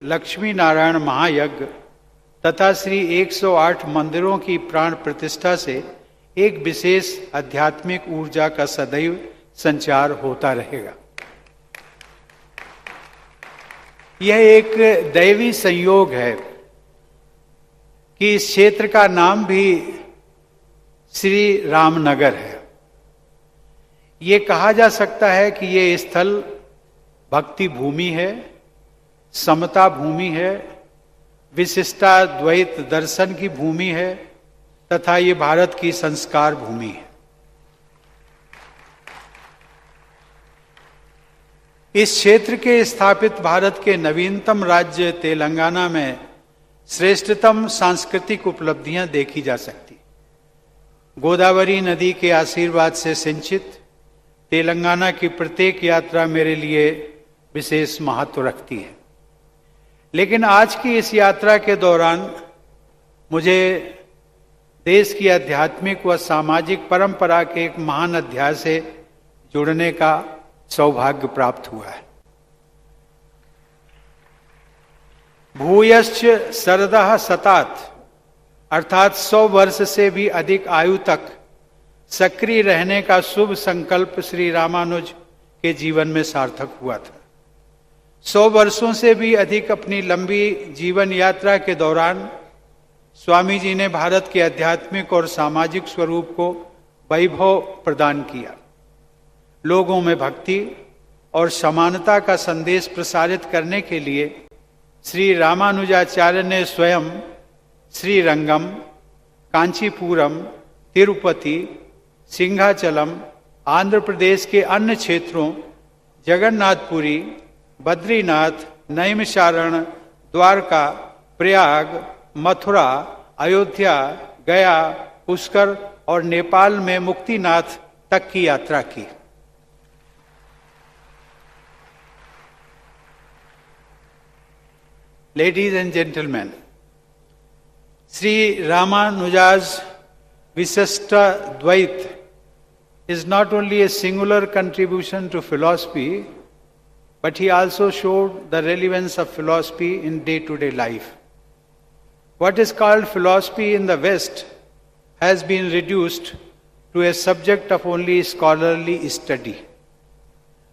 लक्ष्मी नारायण महायज्ञ तथा श्री 108 मंदिरों की प्राण प्रतिष्ठा से एक विशेष आध्यात्मिक ऊर्जा का सदैव संचार होता रहेगा। यह एक दैवी संयोग है कि इस क्षेत्र का नाम भी श्री रामनगर है। ये कहा जा सकता है कि ये स्थल भक्ति भूमि है, समता भूमि है, विशिष्टाद्वैत दर्शन की भूमि है तथा ये भारत की संस्कार भूमि है। इस क्षेत्र के स्थापित भारत के नवीनतम राज्य तेलंगाना में श्रेष्ठतम सांस्कृतिक उपलब्धियां देखी जा सकती। गोदावरी नदी के आशीर्वाद से सिंचित तेलंगाना की प्रत्येक यात्रा मेरे लिए विशेष महत्व रखती है। लेकिन आज की इस यात्रा के दौरान मुझे देश की आध्यात्मिक व सामाजिक परंपरा के एक महान अध्याय से जुड़ने का सौभाग्य प्राप्त हुआ है। भूयश्च शरदः शतात् अर्थात 100 वर्ष से भी अधिक आयु तक सक्रिय रहने का शुभ संकल्प श्री रामानुज के जीवन में सार्थक हुआ था। 100 वर्षों से भी अधिक अपनी लंबी जीवन यात्रा के दौरान स्वामी जी ने भारत के आध्यात्मिक और सामाजिक स्वरूप को वैभव प्रदान किया। लोगों में भक्ति और समानता का संदेश प्रसारित करने के लिए श्री रामानुजाचार्य ने स्वयं श्रीरंगम, कांचीपुरम, तिरुपति, सिंहाचलम, आंध्र प्रदेश के अन्य क्षेत्रों, जगन्नाथपुरी, बद्रीनाथ, नैमिषारण, द्वारका, प्रयाग, मथुरा, अयोध्या, गया, पुष्कर और नेपाल में मुक्तिनाथ तक की यात्रा की। Ladies and gentlemen, Sri Ramanuja's Visishta Dvait is not only a singular contribution to philosophy, but he also showed the relevance of philosophy in day-to-day life. What is called philosophy in the West has been reduced to a subject of only scholarly study.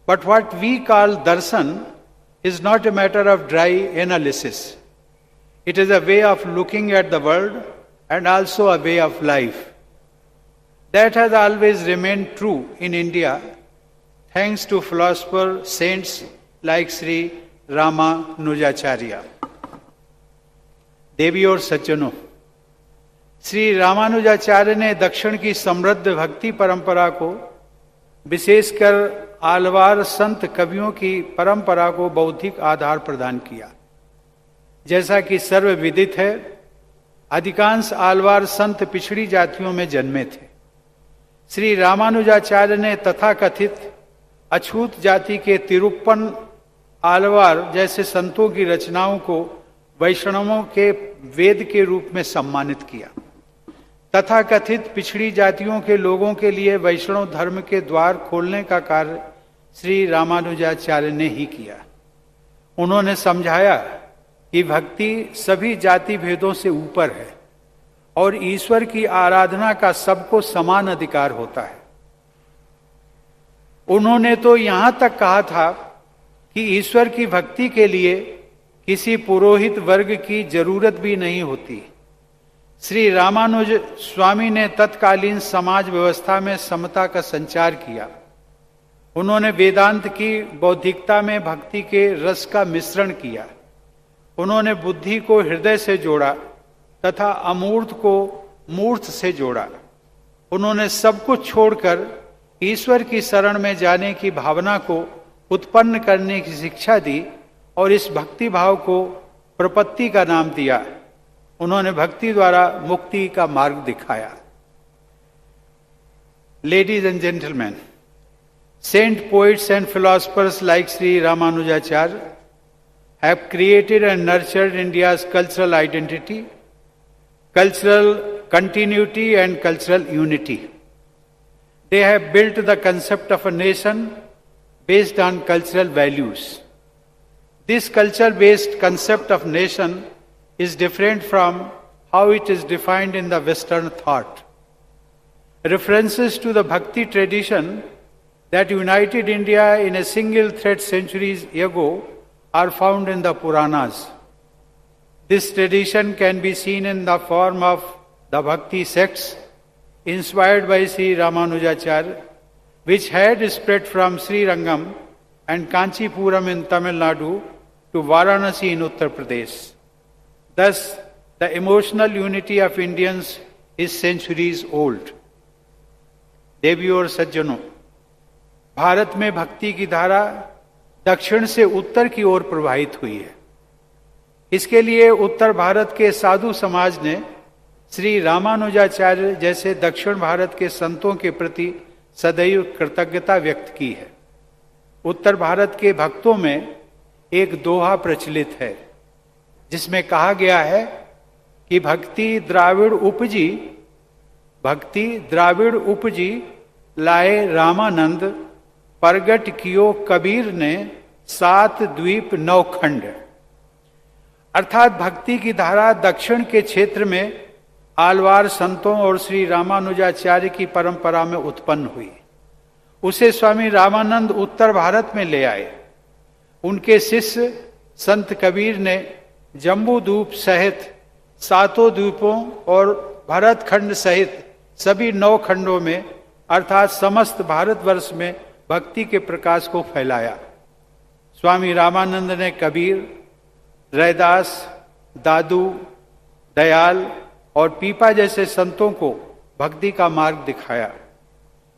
But what we call darshan is not a matter of dry analysis. It is a way of looking at the world and also a way of life. That has always remained true in India, thanks to philosopher saints like Sri Ramanujacharya. देवी और सज्जनों, श्री रामानुजाचार्य ने दक्षिण की समृद्ध भक्ति परंपरा को, विशेषकर आलवार संत कवियों की परंपरा को बौद्धिक आधार प्रदान किया। जैसा कि सर्वविदित है, अधिकांश आलवार संत पिछड़ी जातियों में जन्मे थे। श्री रामानुजाचार्य ने तथाकथित अछूत जाति के तिरुप्पन आलवार जैसे संतों की रचनाओं को वैष्णवों के वेद के रूप में सम्मानित किया। तथाकथित पिछड़ी जातियों के लोगों के लिए वैष्णव धर्म के द्वार खोलने का कार्य श्री रामानुजाचार्य ने ही किया। उन्होंने समझाया कि भक्ति सभी जाति भेदों से ऊपर है और ईश्वर की आराधना का सबको समान अधिकार होता है। उन्होंने तो यहां तक कहा था कि ईश्वर की भक्ति के लिए किसी पुरोहित वर्ग की जरूरत भी नहीं होती। श्री रामानुज स्वामी ने तत्कालीन समाज व्यवस्था में समता का संचार किया। उन्होंने वेदांत की बौद्धिकता में भक्ति के रस का मिश्रण किया। उन्होंने बुद्धि को हृदय से जोड़ा तथा अमूर्त को मूर्त से जोड़ा। उन्होंने सब कुछ छोड़कर ईश्वर की शरण में जाने की भावना को उत्पन्न करने की शिक्षा दी और इस भक्ति भाव को प्रपत्ति का नाम दिया। उन्होंने भक्ति द्वारा मुक्ति का मार्ग दिखाया। Ladies and gentlemen, saint poets and philosophers like Sri Ramanujacharya have created and nurtured India's cultural identity, cultural continuity and cultural unity. They have built the concept of a nation based on cultural values. This culture-based concept of nation is different from how it is defined in the Western thought. References to the Bhakti tradition that united India in a single thread centuries ago are found in the Puranas. This tradition can be seen in the form of the Bhakti sects inspired by Sri Ramanujacharya, which had spread from Sri Rangam and Kanchipuram in Tamil Nadu to Varanasi in Uttar Pradesh. Thus, the emotional unity of Indians is centuries old. देवियों और सज्जनों, भारत में भक्ति की धारा दक्षिण से उत्तर की ओर प्रवाहित हुई है। इसके लिए उत्तर भारत के साधु समाज ने श्री रामानुजाचार्य जैसे दक्षिण भारत के संतों के प्रति सदैव कृतज्ञता व्यक्त की है। उत्तर भारत के भक्तों में एक दोहा प्रचलित है जिसमें कहा गया है कि भक्ति द्राविड़ उपजी लाए रामानंद, प्रगट कियो कबीर ने 7 द्वीप 9 खंड। अर्थात भक्ति की धारा दक्षिण के क्षेत्र में आलवार संतों और श्री रामानुजाचार्य की परंपरा में उत्पन्न हुई। उसे स्वामी रामानंद उत्तर भारत में ले आए। उनके शिष्य संत कबीर ने जम्बू द्वीप सहित 7 द्वीपों और भरत खंड सहित सभी 9 खंडों में अर्थात समस्त भारतवर्ष में भक्ति के प्रकाश को फैलाया। स्वामी रामानंद ने कबीर, रैदास, दादू, दयाल और पीपा जैसे संतों को भक्ति का मार्ग दिखाया।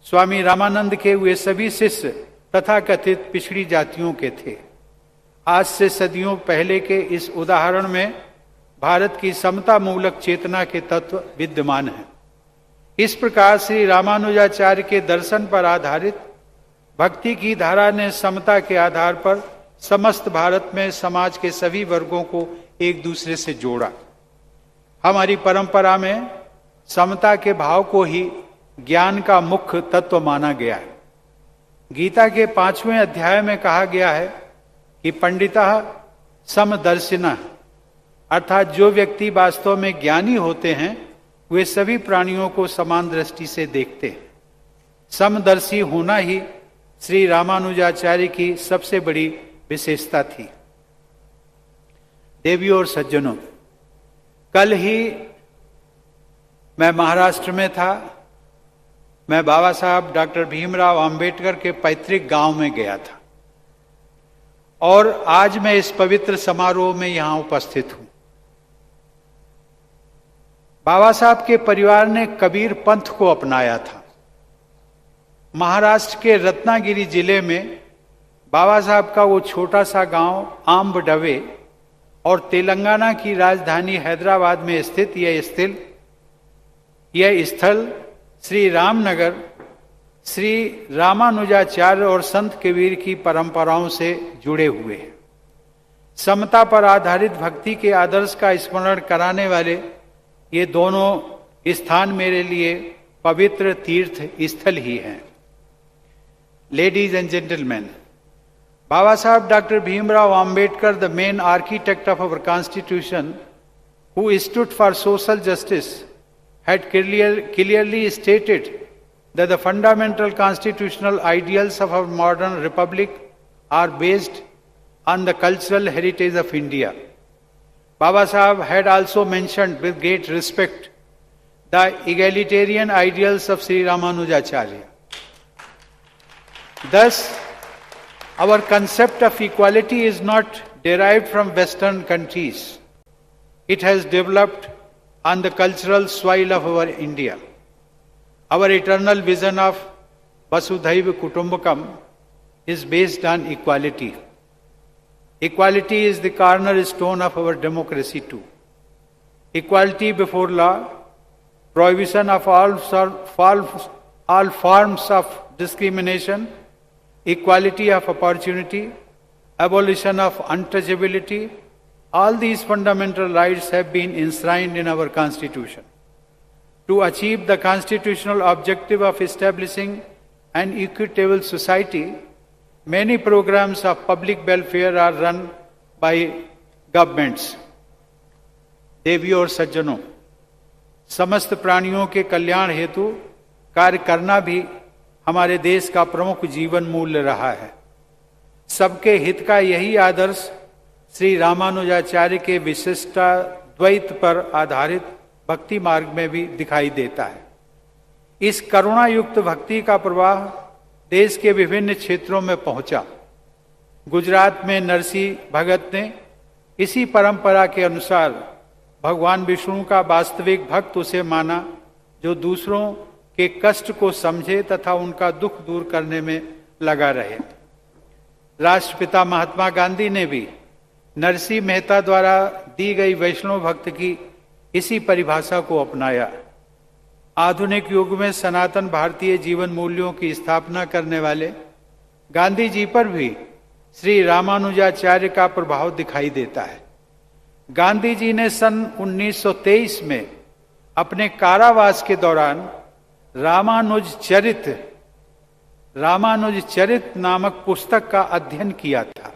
स्वामी रामानंद के वे सभी शिष्य तथाकथित पिछड़ी जातियों के थे। आज से सदियों पहले के इस उदाहरण में भारत की समता मूलक चेतना के तत्व विद्यमान हैं। इस प्रकार श्री रामानुजाचार्य के दर्शन पर आधारित भक्ति की धारा ने समता के आधार पर समस्त भारत में समाज के सभी वर्गों को एक दूसरे से जोड़ा। हमारी परंपरा में समता के भाव को ही ज्ञान का मुख्य तत्व माना गया है। गीता के 5वें अध्याय में कहा गया है कि पंडितः समदर्शिनः, अर्थात जो व्यक्ति वास्तव में ज्ञानी होते हैं वे सभी प्राणियों को समान दृष्टि से देखते हैं। समदर्शी होना ही श्री रामानुजाचार्य की सबसे बड़ी विशेषता थी। देवियों और सज्जनों, कल ही मैं महाराष्ट्र में था। मैं बाबा साहब डॉक्टर भीमराव अंबेडकर के पैतृक गांव में गया था और आज मैं इस पवित्र समारोह में यहां उपस्थित हूं। बाबा साहब के परिवार ने कबीर पंथ को अपनाया था। महाराष्ट्र के रत्नागिरी जिले में बाबा साहब का वो छोटा सा गांव आम्बडवे और तेलंगाना की राजधानी हैदराबाद में स्थित यह स्थल श्री रामनगर श्री रामानुजाचार्य और संत कबीर की परंपराओं से जुड़े हुए हैं। समता पर आधारित भक्ति के आदर्श का स्मरण कराने वाले ये दोनों स्थान मेरे लिए पवित्र तीर्थ स्थल ही हैं। Ladies and gentleman, Baba Sahib Dr. Bhimrao Ambedkar, the main architect of our constitution, who stood for social justice, had clearly stated that the fundamental constitutional ideals of our modern republic are based on the cultural heritage of India. Baba Sahib had also mentioned with great respect the egalitarian ideals of Sri Ramanujacharya. Thus, our concept of equality is not derived from Western countries. It has developed on the cultural soil of our India. Our eternal vision of Vasudhaiva Kutumbakam is based on equality. Equality is the cornerstone of our democracy too. Equality before law, prohibition of all forms of discrimination, equality of opportunity, abolition of untouchability, all these fundamental rights have been enshrined in our Constitution. To achieve the constitutional objective of establishing an equitable society, many programs of public welfare are run bye governments. देवियों और सज्जनों, समस्त प्राणियों के कल्याण हेतु कार्य करना भी हमारे देश का प्रमुख जीवन मूल्य रहा है। सबके हित का यही आदर्श श्री रामानुजाचार्य के विशिष्टाद्वैत पर आधारित भक्ति मार्ग में भी दिखाई देता है। इस करुणा युक्त भक्ति का प्रवाह देश के विभिन्न क्षेत्रों में पहुंचा। गुजरात में नरसिंह भगत ने इसी परंपरा के अनुसार भगवान विष्णु का वास्तविक भक्त उसे माना जो दूसरों के कष्ट को समझे तथा उनका दुख दूर करने में लगा रहे। राष्ट्रपिता महात्मा गांधी ने भी नरसिंह मेहता द्वारा दी गई वैष्णव भक्त की इसी परिभाषा को अपनाया। आधुनिक युग में सनातन भारतीय जीवन मूल्यों की स्थापना करने वाले गांधी जी पर भी श्री रामानुजाचार्य का प्रभाव दिखाई देता है। गांधी जी ने सन 1923 में अपने कारावास के दौरान रामानुज चरित नामक पुस्तक का अध्ययन किया था।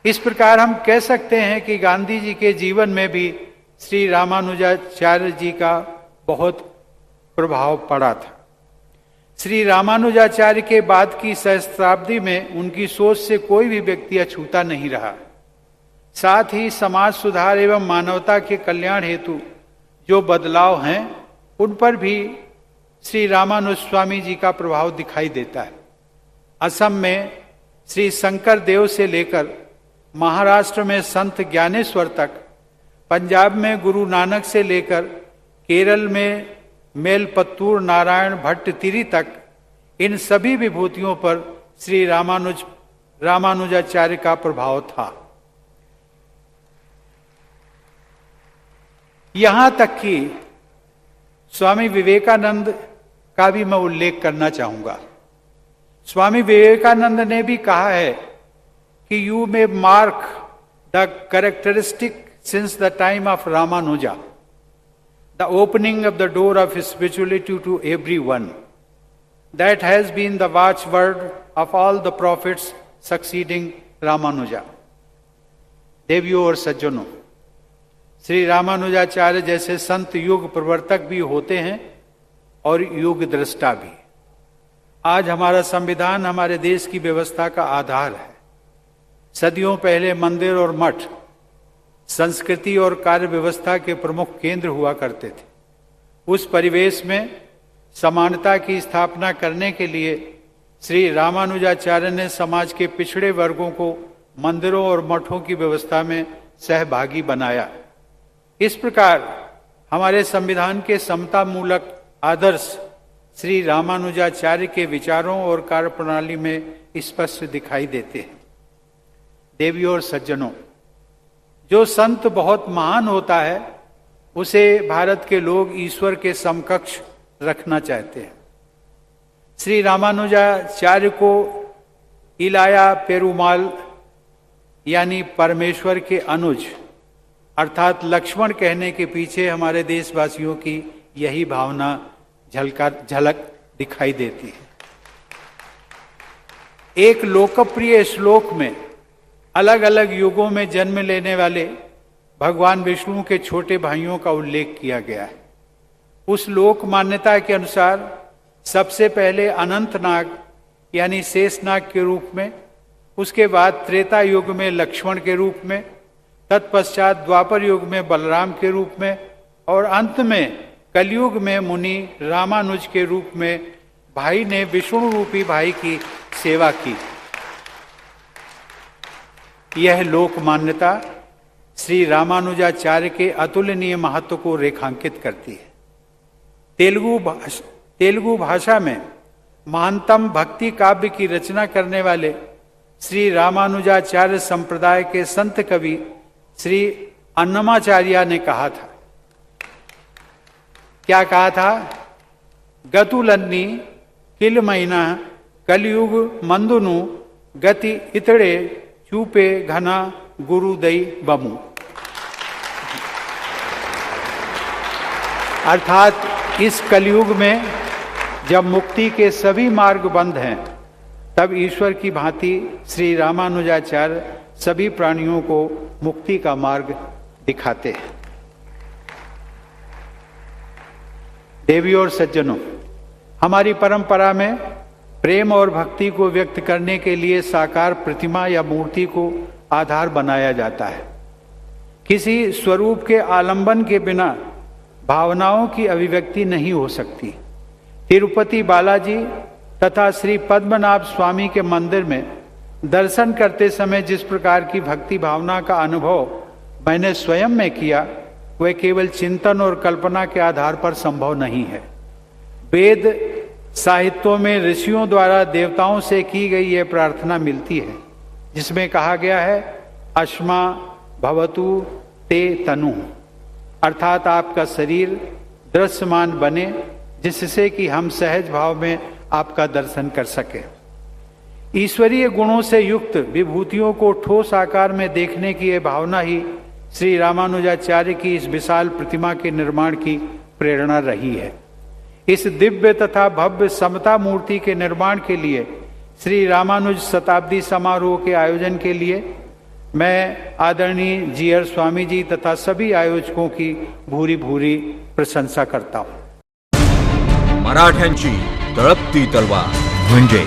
इस प्रकार हम कह सकते हैं कि गांधी जी के जीवन में भी श्री रामानुजाचार्य जी का बहुत प्रभाव पड़ा था। श्री रामानुजाचार्य के बाद की सहस्त्राब्दी में उनकी सोच से कोई भी व्यक्ति अछूता नहीं रहा। साथ ही समाज सुधार एवं मानवता के कल्याण हेतु जो बदलाव हैं उन पर भी श्री रामानुज स्वामी जी का प्रभाव दिखाई देता है। असम में श्री शंकर देव से लेकर महाराष्ट्र में संत ज्ञानेश्वर तक, पंजाब में गुरु नानक से लेकर केरल में मेलपत्तूर नारायण भट्टतिरी तक, इन सभी विभूतियों पर श्री रामानुजाचार्य का प्रभाव था। यहां तक कि स्वामी विवेकानंद का भी मैं उल्लेख करना चाहूंगा। स्वामी विवेकानंद ने भी कहा है कि you may mark the characteristic since the time of Ramanuja, the opening of the door of spirituality to everyone. That has been the watchword of all the prophets succeeding Ramanuja. देवियों और सज्जनों, श्री रामानुजाचार्य जैसे संत युग प्रवर्तक भी होते हैं और युग दृष्टा भी। आज हमारा संविधान हमारे देश की व्यवस्था का आधार है। सदियों पहले मंदिर और मठ संस्कृति और कार्य व्यवस्था के प्रमुख केंद्र हुआ करते थे। उस परिवेश में समानता की स्थापना करने के लिए श्री रामानुजाचार्य ने समाज के पिछड़े वर्गों को मंदिरों और मठों की व्यवस्था में सहभागी बनाया। इस प्रकार हमारे संविधान के समता मूलक आदर्श श्री रामानुजाचार्य के विचारों और कार्यप्रणाली में स्पष्ट दिखाई देते हैं। देवियों और सज्जनों, जो संत बहुत महान होता है उसे भारत के लोग ईश्वर के समकक्ष रखना चाहते हैं। श्री रामानुजाचार्य को इलाया पेरुमाल यानी परमेश्वर के अनुज अर्थात लक्ष्मण कहने के पीछे हमारे देशवासियों की यही भावना झलक दिखाई देती है। एक लोकप्रिय श्लोक में अलग अलग युगों में जन्म लेने वाले भगवान विष्णु के छोटे भाइयों का उल्लेख किया गया है। उस लोक मान्यता के अनुसार सबसे पहले अनंतनाग यानी शेषनाग के रूप में, उसके बाद त्रेता युग में लक्ष्मण के रूप में, तत्पश्चात द्वापर युग में बलराम के रूप में और अंत में कलयुग में मुनि रामानुज के रूप में भाई ने विष्णु रूपी भाई की सेवा की। यह लोक मान्यता श्री रामानुजाचार्य के अतुलनीय महत्व को रेखांकित करती है। तेलुगु भाषा में महानतम भक्ति काव्य की रचना करने वाले श्री रामानुजाचार्य संप्रदाय के संत कवि श्री अन्नमाचार्य ने कहा था, क्या कहा था? गतुलन्नी किल महीना कलयुग मंदुनु गति इतड़े चूपे घना गुरुदई बमु। अर्थात इस कलयुग में जब मुक्ति के सभी मार्ग बंद हैं तब ईश्वर की भांति श्री रामानुजाचार्य सभी प्राणियों को मुक्ति का मार्ग दिखाते हैं। देवियों और सज्जनों, हमारी परंपरा में प्रेम और भक्ति को व्यक्त करने के लिए साकार प्रतिमा या मूर्ति को आधार बनाया जाता है। किसी स्वरूप के आलंबन के बिना भावनाओं की अभिव्यक्ति नहीं हो सकती। तिरुपति बालाजी तथा श्री पद्मनाभ स्वामी के मंदिर में दर्शन करते समय जिस प्रकार की भक्ति भावना का अनुभव मैंने स्वयं में किया, वह केवल चिंतन और कल्पना के आधार पर संभव नहीं है। वेद साहित्यों में ऋषियों द्वारा देवताओं से की गई यह प्रार्थना मिलती है, जिसमें कहा गया है, अश्मा भवतु ते तनु, अर्थात आपका शरीर दृश्यमान बने, जिससे कि हम सहज भाव में आपका दर्शन कर सके। ईश्वरीय गुणों से युक्त विभूतियों को ठोस आकार में देखने की यह भावना ही श्री रामानुजाचार्य की इस विशाल प्रतिमा के निर्माण की प्रेरणा रही है। इस दिव्य तथा भव्य समता मूर्ति के निर्माण के लिए श्री रामानुज शताब्दी समारोह के आयोजन के लिए मैं आदरणीय जीआर स्वामी जी तथा सभी आयोजकों की भूरी भूरी प्रशंसा करता हूं। मराठ्यांची तळपती तलवार म्हणजे